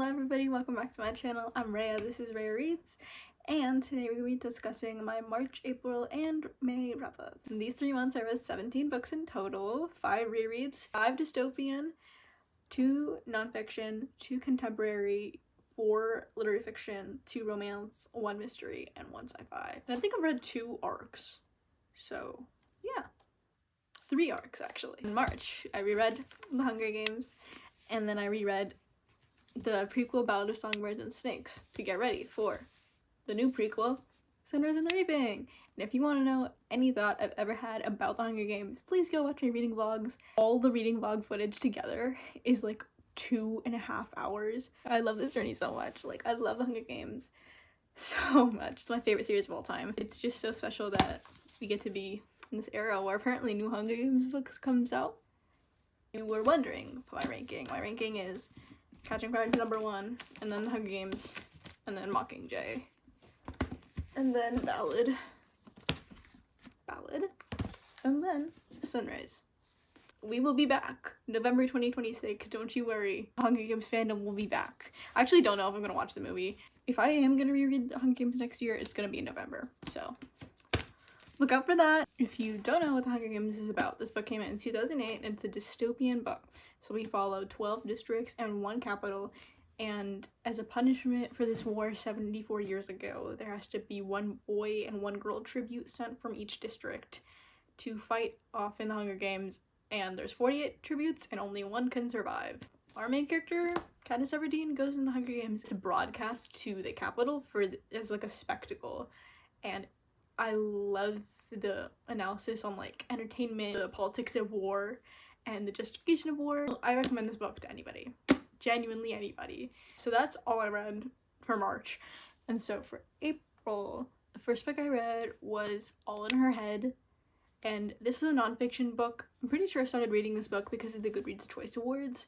Hello everybody, welcome back to my channel. I'm Rhea, this is Rhea Reads, and today we're going to be discussing my March, April, and May wrap-up. In these 3 months I read 17 books in total, 5 rereads, 5 dystopian, 2 nonfiction, 2 contemporary, 4 literary fiction, 2 romance, 1 mystery, and 1 sci-fi. And I think I've read 2 arcs, so yeah. 3 arcs actually. In March, I reread The Hunger Games, and then I reread the prequel Ballad of Songbirds and Snakes to get ready for the new prequel, Sunrise in the Reaping. And if you want to know any thought I've ever had about The Hunger Games, please go watch my reading vlogs. All the reading vlog footage together is like 2.5 hours. I love this journey so much. Like, I love The Hunger Games so much. It's my favorite series of all time. It's just so special that we get to be in this era where apparently new Hunger Games books comes out. And we're wondering my ranking. My ranking is Catching Fire number 1, and then The Hunger Games, and then Mockingjay, and then Ballad, and then Sunrise. We will be back November 2026, don't you worry. Hunger Games fandom will be back. I actually don't know if I'm gonna watch the movie. If I am gonna reread The Hunger Games next year, it's gonna be in November, so look out for that. If you don't know what The Hunger Games is about, this book came out in 2008 and it's a dystopian book. So we follow 12 districts and 1 capital, and as a punishment for this war 74 years ago, there has to be 1 boy and 1 girl tribute sent from each district to fight off in the Hunger Games, and there's 48 tributes and only 1 can survive. Our main character, Katniss Everdeen, goes in the Hunger Games to broadcast to the capital as like a spectacle, and I love the analysis on like entertainment, the politics of war, and the justification of war. I recommend this book to anybody, genuinely anybody. So that's all I read for March. And so for April, the first book I read was All in Her Head, and this is a nonfiction book. I'm pretty sure I started reading this book because of the Goodreads Choice Awards,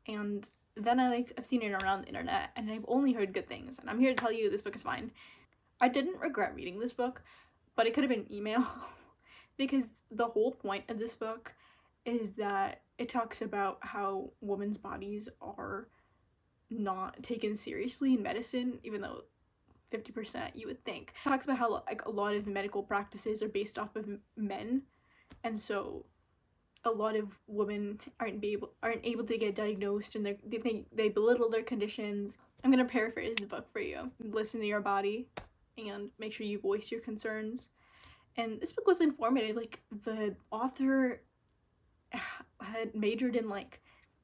and then I've seen it around the internet and I've only heard good things, and I'm here to tell you this book is fine. I didn't regret reading this book, but it could have been an email because the whole point of this book is that it talks about how women's bodies are not taken seriously in medicine, even though 50% you would think. It talks about how like a lot of medical practices are based off of men, and so a lot of women aren't able to get diagnosed, and they belittle their conditions. I'm gonna paraphrase the book for you. Listen to your body and make sure you voice your concerns. And this book was informative. Like, the author had majored in like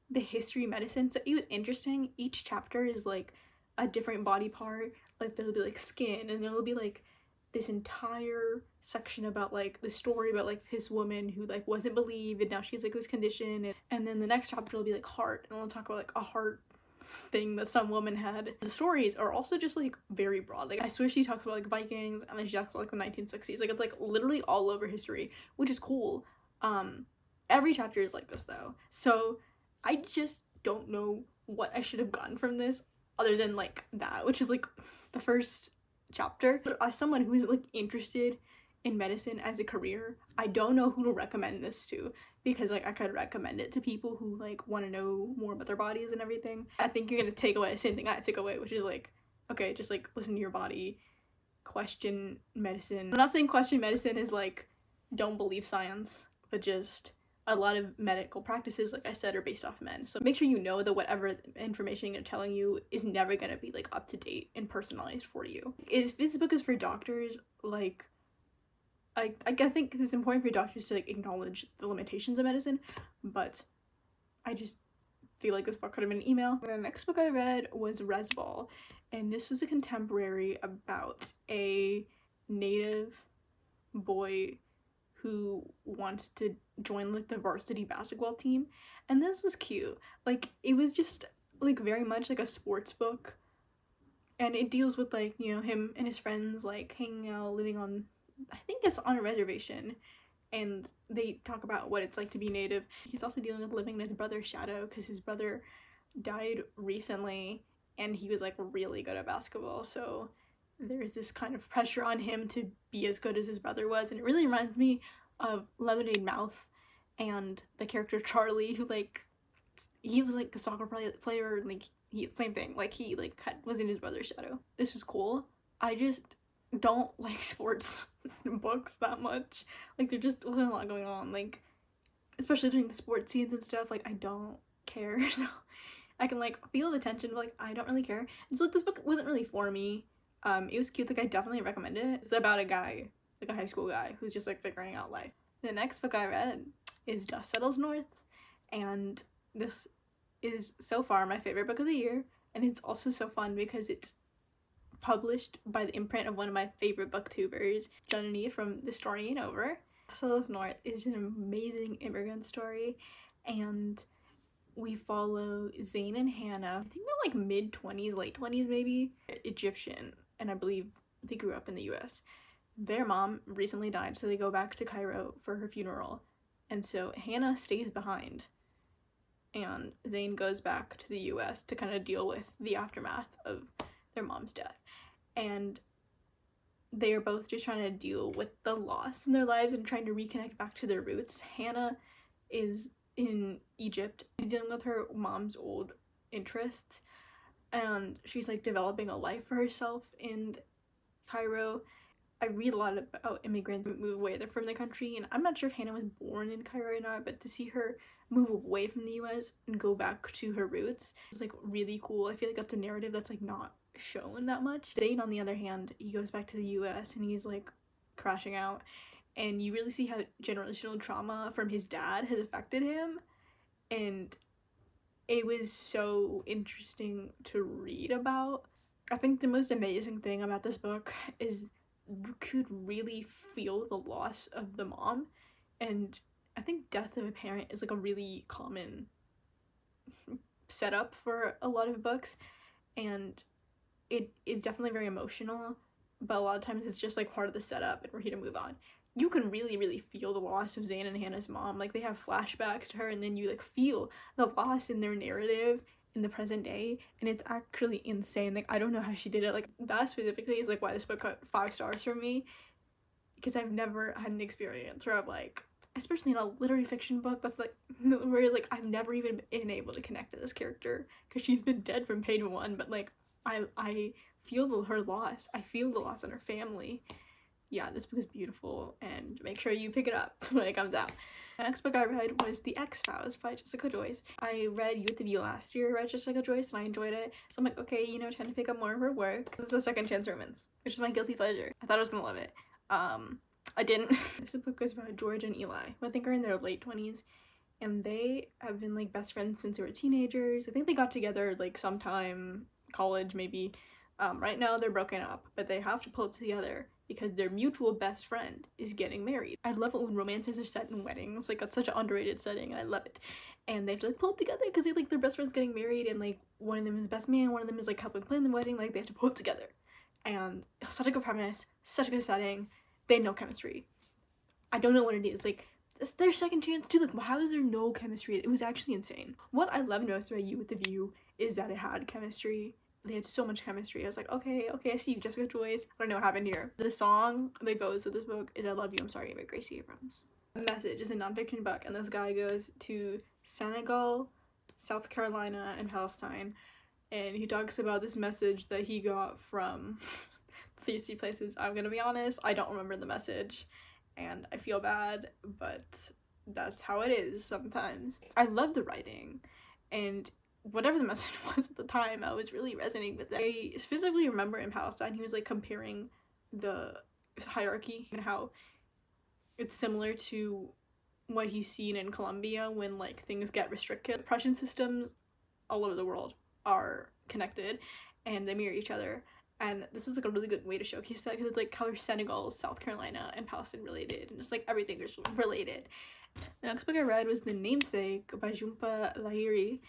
the history of medicine, so it was interesting. Each chapter is like a different body part. Like, there'll be like skin, and there'll be like this entire section about like the story about like this woman who like wasn't believed and now she's like this condition, and then the next chapter will be like heart, and we'll talk about like a heart thing that some woman had. The stories are also just like very broad. Like, I swear she talks about like Vikings, and then she talks about like the 1960s. Like, it's like literally all over history, which is cool. Every chapter is like this though, so I just don't know what I should have gotten from this other than like that, which is like the first chapter. But as someone who's like interested in medicine as a career, I don't know who to recommend this to, because like I could recommend it to people who like want to know more about their bodies and everything. I think you're gonna take away the same thing I took away, which is like, okay, just like listen to your body, question medicine. I'm not saying question medicine is like don't believe science, but just a lot of medical practices, like I said, are based off men. So make sure you know that whatever information they're telling you is never gonna be like up to date and personalized for you. This book is for doctors. Like, I think it's important for doctors to like acknowledge the limitations of medicine, but I just feel like this book could have been an email. The next book I read was Resball, and this was a contemporary about a native boy who wants to join like the varsity basketball team, and this was cute. Like, it was just like very much like a sports book, and it deals with like, you know, him and his friends like hanging out, living on, I think it's on a reservation, and they talk about what it's like to be native. He's also dealing with living in his brother's shadow because his brother died recently and he was like really good at basketball, so there's this kind of pressure on him to be as good as his brother was. And it really reminds me of Lemonade Mouth and the character Charlie, who like, he was like a soccer player, like same thing, like he like was in his brother's shadow. This is cool. I just don't like sports books that much. Like there just wasn't a lot going on, like especially during the sports scenes and stuff. Like I don't care. So I can like feel the tension, but like I don't really care. And so like this book wasn't really for me. It was cute, like I definitely recommend it. It's about a guy, like a high school guy, who's just like figuring out life. The next book I read is Dust Settles North, and this is so far my favorite book of the year, and it's also so fun because it's published by the imprint of one of my favorite booktubers, Jenny from The Story Ain't Over. Dust Settles North is an amazing immigrant story, and we follow Zane and Hannah. I think they're like mid-20s, late 20s maybe, Egyptian, and I believe they grew up in the US. Their mom recently died, so they go back to Cairo for her funeral, and so Hannah stays behind, and Zane goes back to the US to kind of deal with the aftermath of their mom's death. And they are both just trying to deal with the loss in their lives and trying to reconnect back to their roots. Hannah is in Egypt. She's dealing with her mom's old interests, and she's like developing a life for herself in Cairo. I read a lot about immigrants who move away from the country, and I'm not sure if Hannah was born in Cairo or not, but to see her move away from the US and go back to her roots is like really cool. I feel like that's a narrative that's like not shown that much. Zane, on the other hand, he goes back to the US and he's like crashing out, and you really see how generational trauma from his dad has affected him, and it was so interesting to read about. I think the most amazing thing about this book is you could really feel the loss of the mom, and I think death of a parent is like a really common setup for a lot of books, and it is definitely very emotional, but a lot of times it's just like part of the setup and we're here to move on. You can really feel the loss of Zane and Hannah's mom. Like they have flashbacks to her, and then you like feel the loss in their narrative in the present day, and it's actually insane. Like I don't know how she did it. Like that specifically is like why this book got 5 stars from me, because I've never had an experience where I'm like, especially in a literary fiction book that's like where like I've never even been able to connect to this character because she's been dead from page 1, but like I feel her loss. I feel the loss in her family. Yeah, this book is beautiful, and make sure you pick it up when it comes out. The next book I read was The Vows by Jessica Joyce. I read You with the View last year by Jessica Joyce, and I enjoyed it. So I'm like, okay, you know, trying to pick up more of her work. This is a second chance romance, which is my guilty pleasure. I thought I was gonna love it. I didn't. This book is about George and Eli, who I think are in their late 20s, and they have been like best friends since they were teenagers. I think they got together like sometime college maybe. Right now they're broken up, but they have to pull it together because their mutual best friend is getting married. I love it when romances are set in weddings. Like that's such an underrated setting, and I love it. And they have to like pull it together because they like their best friend's getting married, and like one of them is best man, one of them is like helping plan the wedding. Like they have to pull it together, and such a good premise, such a good setting. They have no chemistry. I don't know what it is. Like it's their second chance too. Like how is there no chemistry? It was actually insane. What I love most about You with the View is that it had chemistry. They had so much chemistry. I was like, okay, I see you, Jessica Joyce. I don't know what happened here. The song that goes with this book is I Love You, I'm Sorry by Gracie Abrams. The Message is a nonfiction book, and this guy goes to Senegal, South Carolina, and Palestine, and he talks about this message that he got from these 3 places. I'm gonna be honest, I don't remember the message, and I feel bad, but that's how it is sometimes. I love the writing, and whatever the message was at the time, I was really resonating with that. I specifically remember in Palestine, he was like comparing the hierarchy and how it's similar to what he's seen in Colombia when like things get restricted. Oppression systems all over the world are connected and they mirror each other. And this is like a really good way to showcase that because it's like how Senegal, South Carolina, and Palestine related, and just like everything is related. The next book I read was The Namesake by Jhumpa Lahiri,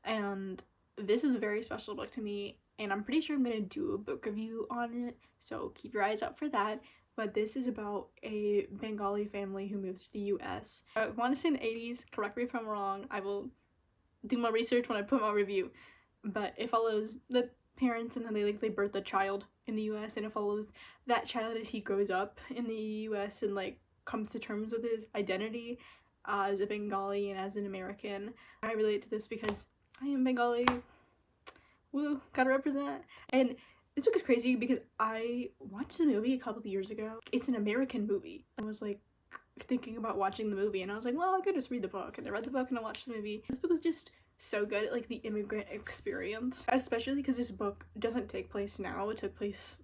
and this is a very special book to me, and I'm pretty sure I'm gonna do a book review on it, so keep your eyes out for that. But this is about a Bengali family who moves to the US. I want to say in the 80s, correct me if I'm wrong, I will do my research when I put my review, but it follows the parents and then they birth a child in the US, and it follows that child as he grows up in the US and like comes to terms with his identity as a Bengali and as an American. I relate to this because I am Bengali. Woo, gotta represent. And this book is crazy because I watched the movie a couple of years ago. It's an American movie. I was like thinking about watching the movie and I was like, well, I could just read the book. And I read the book and I watched the movie. This book was just so good at like the immigrant experience, especially because this book doesn't take place now. It took place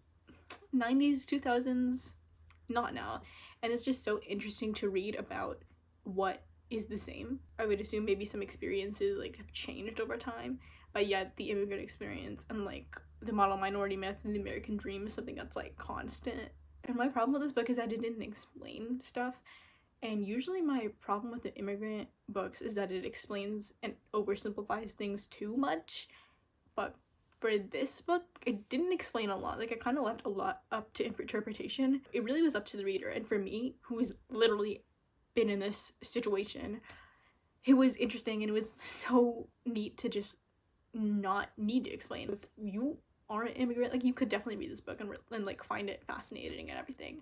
90s, 2000s, not now. And it's just so interesting to read about what is the same. I would assume maybe some experiences like have changed over time, but yet the immigrant experience and like the model minority myth and the American dream is something that's like constant. And my problem with this book is that it didn't explain stuff. And usually my problem with the immigrant books is that it explains and oversimplifies things too much. But for this book, it didn't explain a lot. Like, it kind of left a lot up to interpretation. It really was up to the reader. And for me, who has literally been in this situation, it was interesting and it was so neat to just not need to explain. If you are an immigrant, like, you could definitely read this book and like find it fascinating and everything.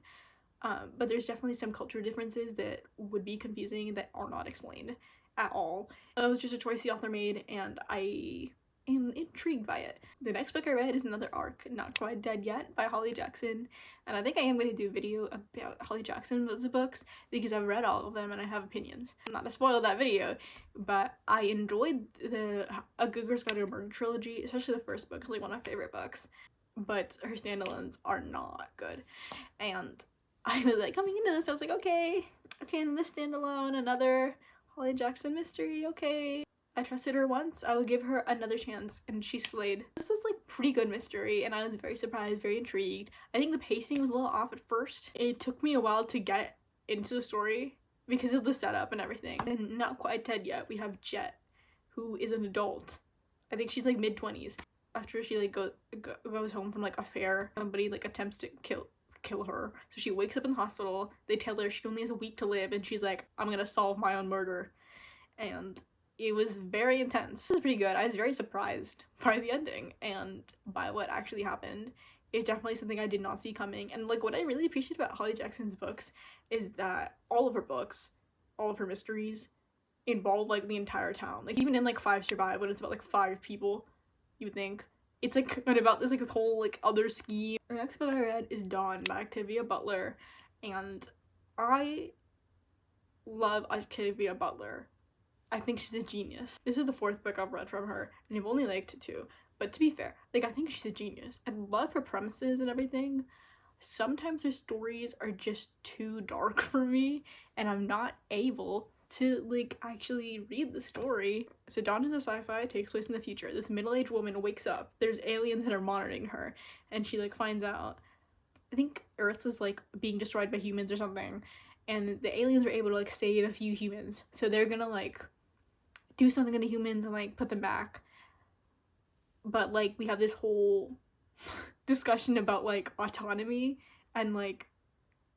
But there's definitely some culture differences that would be confusing that are not explained at all. It was just a choice the author made, and I am intrigued by it. The next book I read is another arc, Not Quite Dead Yet, by Holly Jackson, and I think I am going to do a video about Holly Jackson's books because I've read all of them and I have opinions. Not to spoil that video, but I enjoyed the A Good Girl's Guide to Murder trilogy, especially the first book. It's like one of my favorite books, but her standalones are not good. And I was like, coming into this, I was like, okay, and this standalone, another Holly Jackson mystery, okay. I trusted her once, I will give her another chance, and she slayed. This was like pretty good mystery, and I was very surprised, very intrigued. I think the pacing was a little off at first. It took me a while to get into the story because of the setup and everything. And Not Quite Dead Yet, we have Jet, who is an adult. I think she's like mid-20s. After she like goes home from like a fair, somebody like attempts to kill her. So she wakes up in the hospital, they tell her she only has a week to live, and she's like, I'm gonna solve my own murder. And it was very intense. It was pretty good. I was very surprised by the ending and by what actually happened. It's definitely something I did not see coming. And like what I really appreciate about Holly Jackson's books is that all of her books, all of her mysteries involve like the entire town. Like even in like 5 Survive, when it's about like 5 people, you would think it's like about this like this whole like other scheme. The next book I read is Dawn by Octavia Butler, and I love Octavia Butler. I think she's a genius. This is the 4th book I've read from her, and I've only liked 2. But to be fair, like I think she's a genius. I love her premises and everything. Sometimes her stories are just too dark for me, and I'm not able to like actually read the story. So Dawn is a sci-fi, takes place in the future. This middle-aged woman wakes up, there's aliens that are monitoring her, and she like finds out, I think Earth is like being destroyed by humans or something, and the aliens are able to like save a few humans, so they're gonna like do something to the humans and like put them back. But like we have this whole discussion about like autonomy and like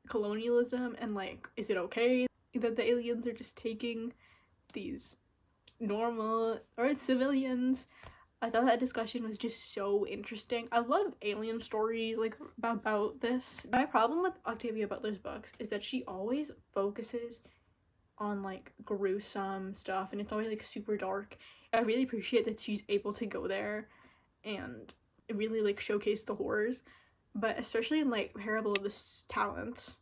colonialism and like, is it okay that the aliens are just taking these normal Earth civilians? I thought that discussion was just so interesting. I love alien stories like about this. My problem with Octavia Butler's books is that she always focuses on like gruesome stuff and it's always like super dark. I really appreciate that she's able to go there and really like showcase the horrors, but especially in like Parable of the Talents,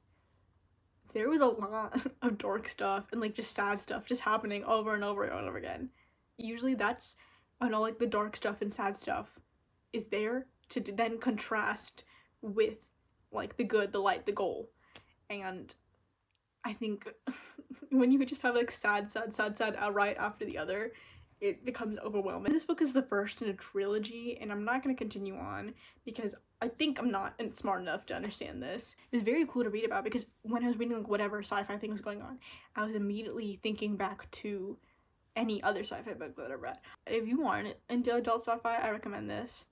there was a lot of dark stuff and like just sad stuff just happening over and over and over again. Usually that's, I know, like the dark stuff and sad stuff is there to then contrast with like the good, the light, the goal. And I think when you just have like sad right after the other, it becomes overwhelming. This book is the first in a trilogy, and I'm not going to continue on because I think I'm not smart enough to understand this. It was very cool to read about because when I was reading like whatever sci-fi thing was going on, I was immediately thinking back to any other sci-fi book that I've read. If you aren't into adult sci-fi, I recommend this.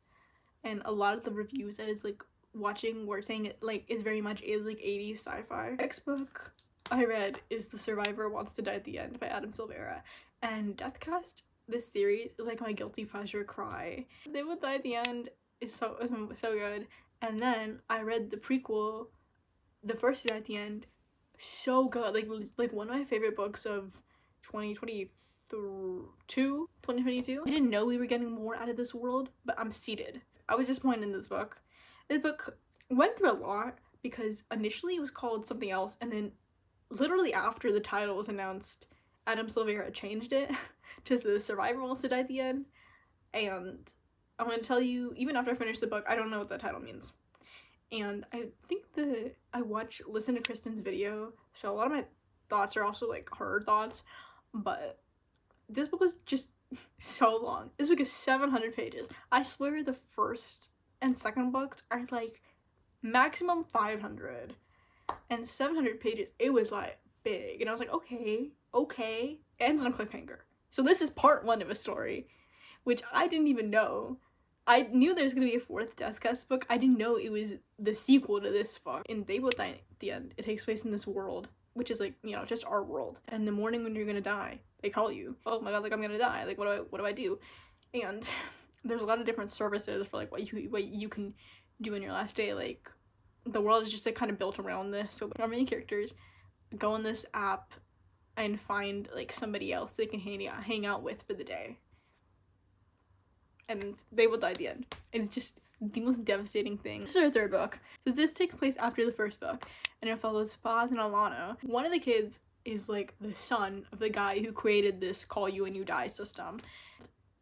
And a lot of the reviews I was like watching were saying it like is very much is like 80s sci-fi. Next book I read is The Survivor Wants to Die at the End by Adam Silvera. And Deathcast, this series, is like my guilty pleasure cry. They Will Die at the End is so good. And then I read the prequel, The First to Die at the End, so good. Like one of my favorite books of 2023, 2022. I didn't know we were getting more out of this world, but I'm seated. I was disappointed in this book. This book went through a lot because initially it was called something else, and then literally after the title was announced, Adam Silvera changed it to The Survivor Wants to Die at the End. And I'm going to tell you, even after I finished the book, I don't know what that title means. And I think I listened to Kristen's video, so a lot of my thoughts are also like her thoughts, but this book was just so long. This book is 700 pages. I swear the first and second books are like maximum 500, and 700 pages, it was like big, and I was like, okay, it ends on a cliffhanger. So this is part 1 of a story, which I didn't even know. I knew there was going to be a 4th Deathcast book. I didn't know it was the sequel to this book. In They Will Die at the End, it takes place in this world, which is like, you know, just our world. And the morning when you're going to die, they call you. Oh my god, like I'm going to die. Like what do I do? And there's a lot of different services for like what you can do in your last day. Like the world is just like kind of built around this. So our main characters go on this app and find like somebody else they can hang out with for the day. And they will die at the end. And it's just the most devastating thing. This is our 3rd book. So this takes place after the 1st book, and it follows Paz and Alana. One of the kids is like the son of the guy who created this call you and you die system.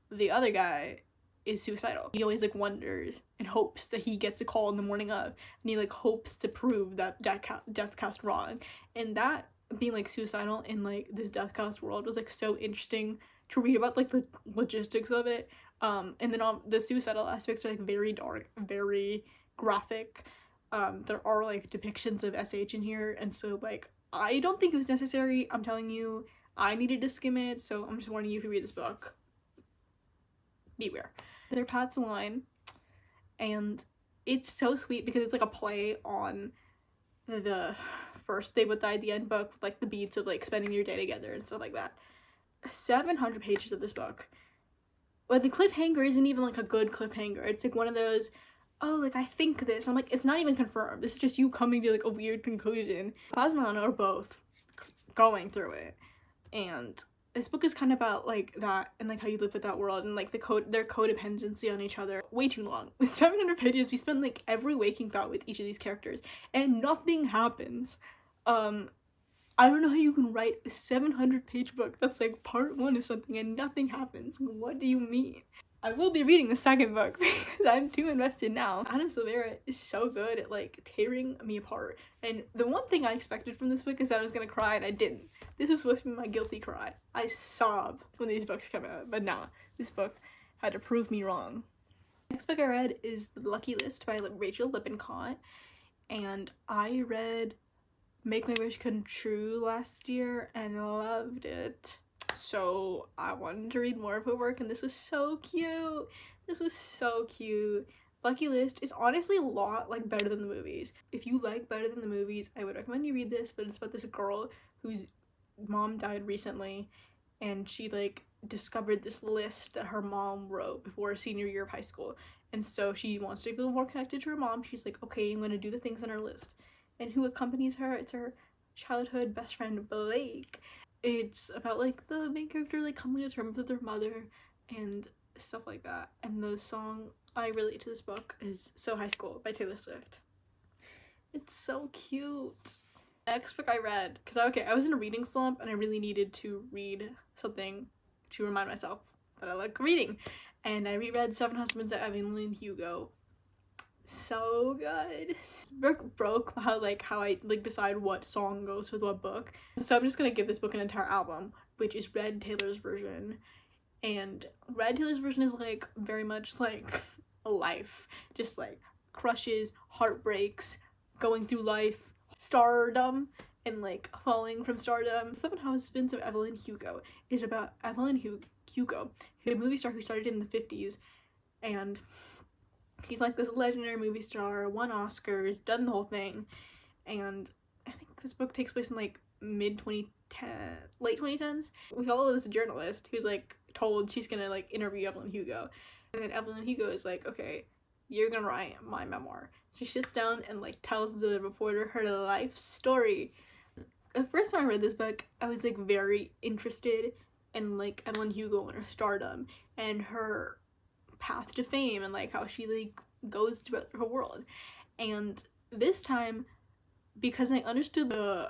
The other guy is suicidal. He always like wonders and hopes that he gets a call in the morning of, and he like hopes to prove that Deathcast wrong. And that being like suicidal in like this Deathcast world was like so interesting to read about, like the logistics of it. And then all the suicidal aspects are like very dark, very graphic. There are like depictions of SH in here, and so like I don't think it was necessary. I'm telling you, I needed to skim it, so I'm just warning you if you read this book, beware. Their paths align, and it's so sweet because it's like a play on the first They Would Die at the End book with like the beats of like spending your day together and stuff like that. 700 pages of this book. But the cliffhanger isn't even like a good cliffhanger. It's like one of those, oh, like I think this. I'm like, it's not even confirmed. This is just you coming to like a weird conclusion. Paz and Alana are both going through it, and this book is kind of about like that and like how you live with that world and like their codependency on each other. Way too long. With 700 pages, we spend like every waking thought with each of these characters, and nothing happens. I don't know how you can write a 700-page book that's like part 1 of something and nothing happens. What do you mean? I will be reading the 2nd book because I'm too invested now. Adam Silvera is so good at like tearing me apart. And the one thing I expected from this book is that I was gonna cry, and I didn't. This was supposed to be my guilty cry. I sob when these books come out, but nah, this book had to prove me wrong. The next book I read is The Lucky List by Rachel Lippincott, and I read Make My Wish Come True last year and loved it. So I wanted to read more of her work, and this was so cute. Lucky List is honestly a lot like better than the movies. If you like better than the movies, I would recommend you read this, but it's about this girl whose mom died recently, and she like discovered this list that her mom wrote before her senior year of high school, and so she wants to feel more connected to her mom. She's like, okay, I'm gonna do the things on her list. And who accompanies her? It's her childhood best friend, Blake. It's about, like, the main character, like, coming to terms with her mother and stuff like that. And the song I relate to this book is So High School by Taylor Swift. It's so cute. The next book I read, because, I was in a reading slump, and I really needed to read something to remind myself that I like reading. And I reread Seven Husbands of Evelyn and Hugo. So good. Broke how I decide what song goes with what book. So I'm just gonna give this book an entire album, which is Red Taylor's version. And Red Taylor's version is like very much like a life, just like crushes, heartbreaks, going through life, stardom, and like falling from stardom. Seven Husbands of Evelyn Hugo is about Evelyn Hugo, a movie star who started in the 50s, and he's like this legendary movie star, won Oscars, done the whole thing. And I think this book takes place in like late 2010s. We follow this journalist who's like told she's gonna like interview Evelyn Hugo, and then Evelyn Hugo is like, okay, you're gonna write my memoir. So she sits down and like tells the reporter her life story. The first time I read this book, I was like very interested and like Evelyn Hugo and her stardom and her path to fame and like how she like goes throughout her world. And this time, because I understood the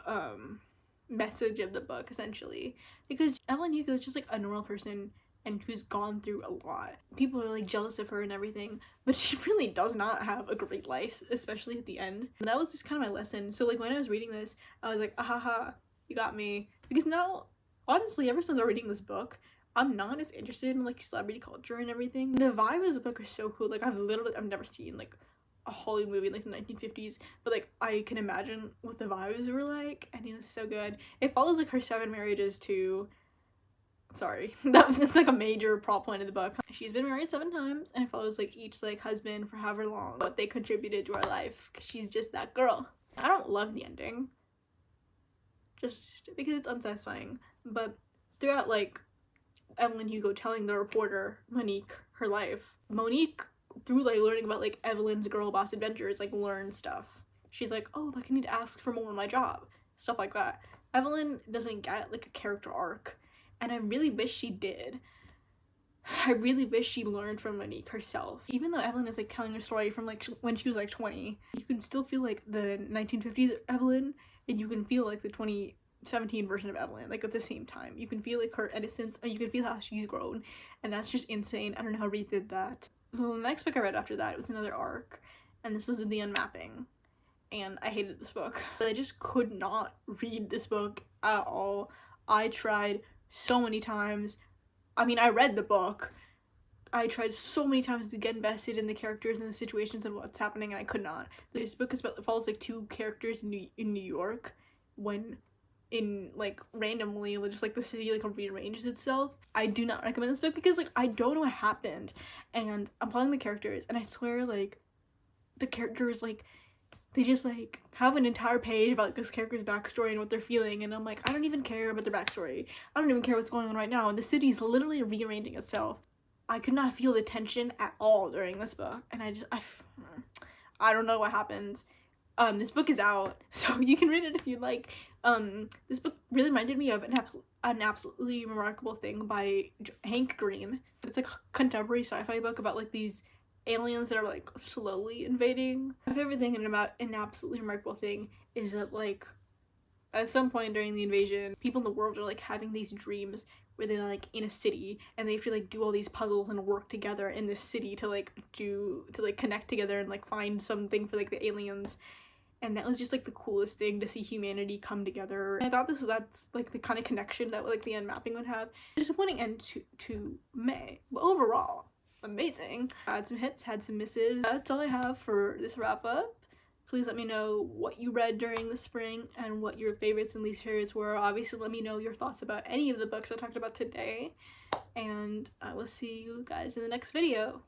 message of the book essentially, because Evelyn Hugo is just like a normal person and who's gone through a lot. People are like jealous of her and everything, but she really does not have a great life, especially at the end. And that was just kind of my lesson. So like when I was reading this, I was like, ahaha, you got me. Because now, honestly, ever since I was reading this book, I'm not as interested in like celebrity culture and everything. The vibe of the book is so cool. Like I've never seen like a Hollywood movie in like the 1950s, but like I can imagine what the vibes were like, and it was so good. It follows like her 7 marriages to, sorry, it's like a major plot point of the book. She's been married 7 times, and it follows like each like husband for however long, what they contributed to our life, because she's just that girl. I don't love the ending, just because it's unsatisfying, but throughout like Evelyn Hugo telling the reporter Monique her life, Monique, through like learning about like Evelyn's girl boss adventures, like learn stuff. She's like, oh, like I need to ask for more in my job, stuff like that. Evelyn doesn't get like a character arc, and I really wish she did. I really wish she learned from Monique herself. Even though Evelyn is like telling her story from like when she was like 20, you can still feel like the 1950s Evelyn, and you can feel like the 2017 version of Evelyn, like at the same time. You can feel like her innocence, and you can feel how she's grown, and that's just insane. I don't know how Reed did that. Well, the next book I read after that was another arc, and this was the Unmapping, and I hated this book. I just could not read this book at all. I tried so many times. I mean, I read the book. I tried so many times to get invested in the characters and the situations and what's happening, and I could not. This book is about, it follows like 2 characters in New York when in like randomly just like the city like rearranges itself. I do not recommend this book because like I don't know what happened, and I'm following the characters, and I swear like the characters like they just like have an entire page about like this character's backstory and what they're feeling, and I'm like, I don't even care about their backstory. I don't even care what's going on right now, and the city's literally rearranging itself. I could not feel the tension at all during this book, and I don't know what happened. This book is out, so you can read it if you like. This book really reminded me of an absolutely remarkable thing by Hank Green. It's like a contemporary sci-fi book about like these aliens that are like slowly invading. My favorite thing about an absolutely remarkable thing is that like at some point during the invasion, people in the world are like having these dreams where they're like in a city and they have to like do all these puzzles and work together in this city to connect together and like find something for like the aliens. And that was just like the coolest thing to see humanity come together. And I thought that's like the kind of connection that like the unmapping would have. Disappointing end to May, but overall amazing. Had some hits, had some misses. That's all I have for this wrap up. Please let me know what you read during the spring and what your favorites and least favorites were. Obviously let me know your thoughts about any of the books I talked about today, and I will see you guys in the next video.